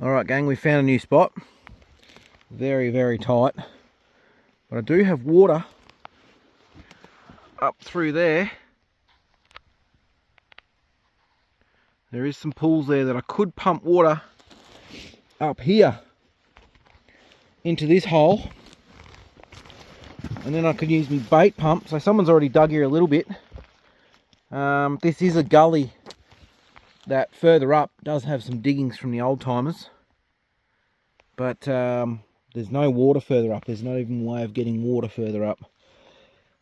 Alright gang, we found a new spot. Very, very tight. But I do have water up through there. There is some pools there that I could pump water up here into this hole. And then I could use my bait pump. So someone's already dug here a little bit. This is a gully that further up does have some diggings from the old timers. But there's no water further up. There's not even a way of getting water further up.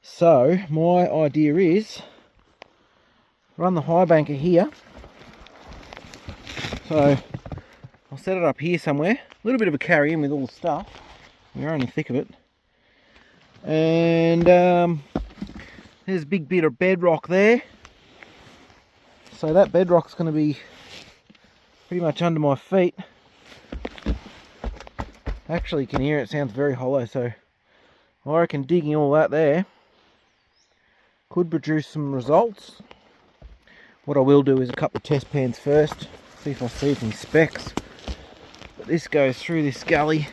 So my idea is run the high banker here. So I'll set it up here somewhere. A little bit of a carry in with all the stuff. We're only thick of it. And there's a big bit of bedrock there. So that bedrock's going to be pretty much under my feet. Actually, you can hear it sounds very hollow, so I reckon digging all that there could produce some results. What I will do is a couple of test pans first, see if I see any specks. But this goes through this gully.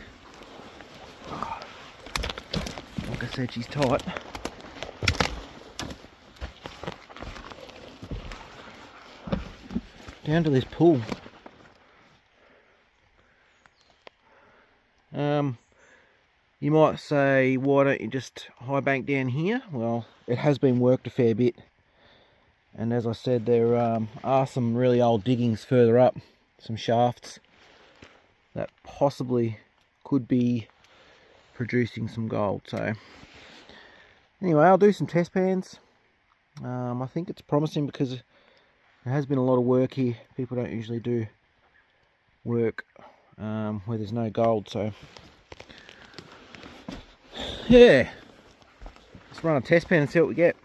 Like I said, she's tight. Down to this pool. You might say, why don't you just high bank down here? Well, it has been worked a fair bit. And as I said, there are some really old diggings further up. Some shafts that possibly could be producing some gold. So anyway, I'll do some test pans. I think it's promising because there has been a lot of work here. People don't usually do work where there's no gold, so yeah, let's run a test pan and see what we get.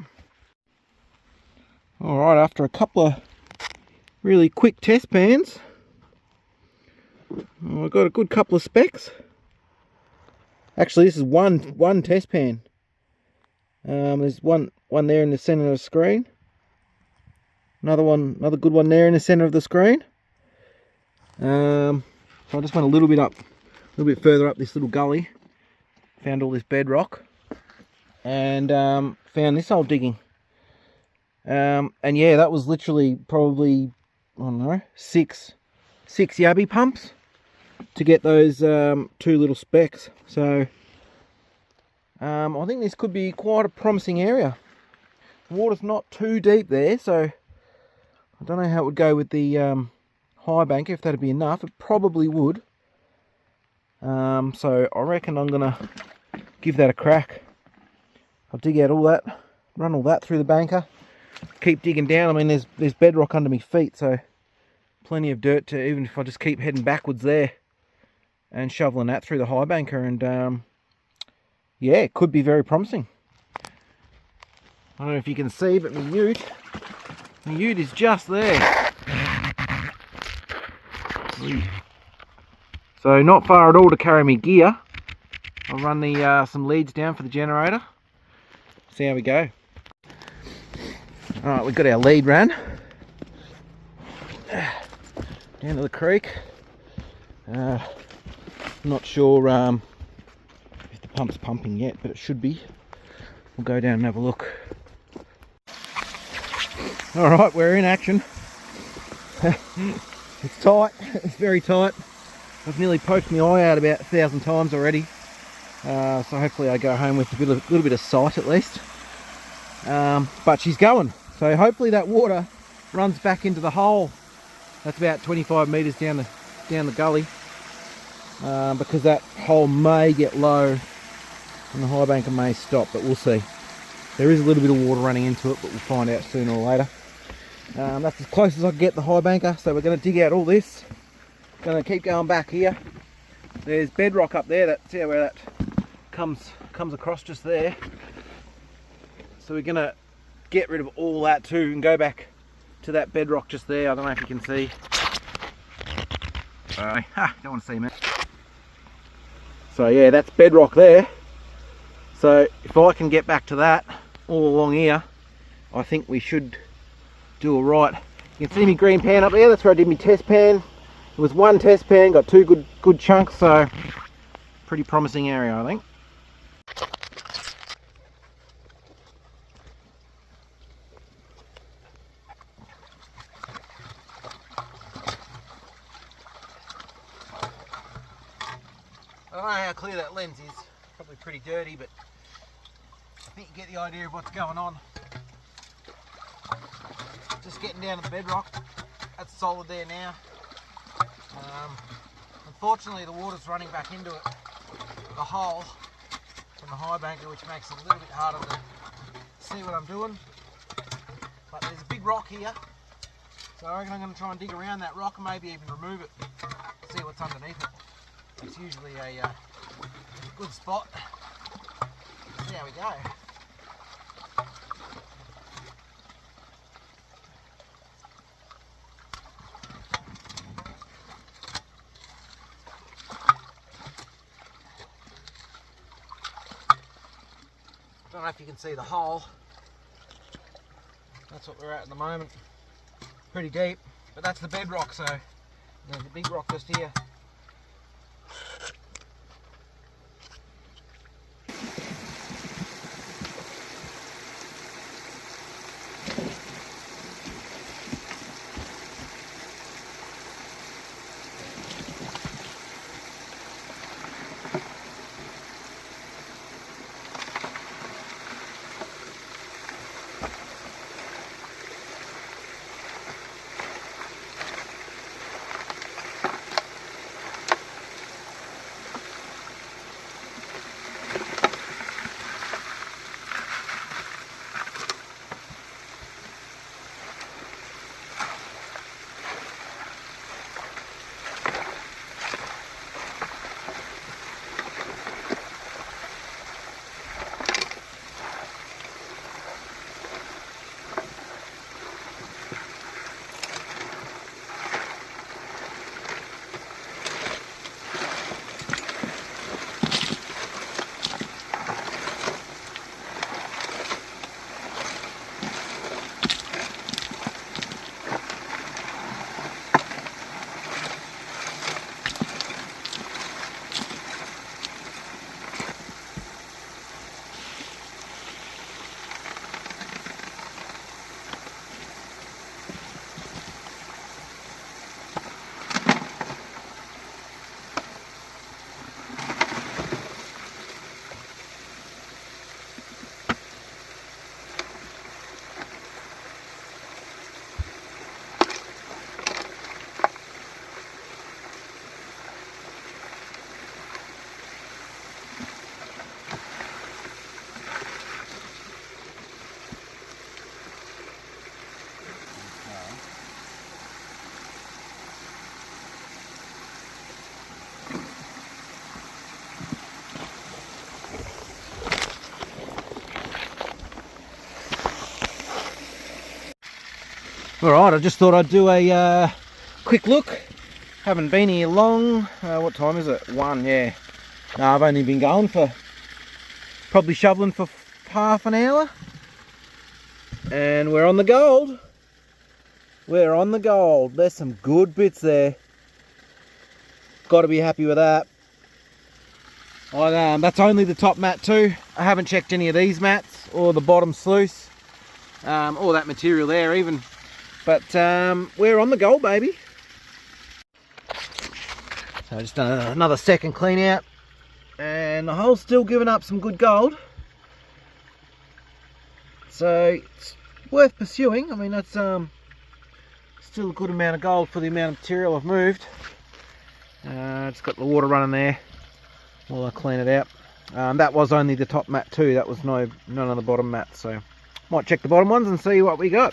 Alright, after a couple of really quick test pans, I've got a good couple of specks. Actually, this is one test pan. There's one there in the center of the screen. Another good one there in the center of the screen. So I just went a little bit further up this little gully, found all this bedrock, and found this old digging. And yeah, that was literally probably, I don't know, six yabby pumps to get those 2 little specks. So I think this could be quite a promising area. The water's not too deep there, so I don't know how it would go with the high banker, if that'd be enough. It probably would. So I reckon I'm gonna give that a crack. I'll dig out all that, run all that through the banker, keep digging down. I mean, there's bedrock under my feet, so plenty of dirt to, even if I just keep heading backwards there and shoveling that through the high banker. And yeah, it could be very promising. I don't know if you can see, but my ute is just there. So not far at all to carry me gear. I'll run the some leads down for the generator. See how we go. Alright, we've got our lead ran down to the creek. Not sure if the pump's pumping yet, but it should be. We'll go down and have a look. Alright, we're in action. It's tight, it's very tight. I've nearly poked my eye out about 1,000 times already. So hopefully I go home with a little bit of sight at least. But she's going. So hopefully that water runs back into the hole. That's about 25 metres down the gully. Because that hole may get low and the high banker may stop, but we'll see. There is a little bit of water running into it, but we'll find out sooner or later. That's as close as I can get the high banker, so we're going to dig out all this. Going to keep going back here. There's bedrock up there. See where that comes across just there. So we're going to get rid of all that too and go back to that bedrock just there. I don't know if you can see. Don't want to see me. So yeah, that's bedrock there. So if I can get back to that all along here, I think we should do all right. You can see me green pan up there. That's where I did my test pan. It was one test pan, got two good chunks, so pretty promising area, I think. I don't know how clear that lens is, probably pretty dirty, but I think you get the idea of what's going on. Just getting down to the bedrock, that's solid there now. Unfortunately the water's running back into it, the hole from the high banker, which makes it a little bit harder to see what I'm doing. But there's a big rock here, so I reckon I'm going to try and dig around that rock and maybe even remove it, see what's underneath it. It's usually a good spot. See how we go. Don't know if you can see the hole. That's what we're at the moment. Pretty deep, but that's the bedrock, so there's a big rock just here. Alright, I just thought I'd do a quick look. Haven't been here long. What time is it? 1, yeah. No, I've only been going for, probably shoveling for half an hour. And we're on the gold. We're on the gold. There's some good bits there. Got to be happy with that. That's only the top mat too. I haven't checked any of these mats or the bottom sluice. All that material there even. But we're on the gold, baby. So just done another second clean out, and the hole's still giving up some good gold. So it's worth pursuing. I mean, that's still a good amount of gold for the amount of material I've moved. It's got the water running there while I clean it out. That was only the top mat too. That was none of the bottom mats. So might check the bottom ones and see what we got.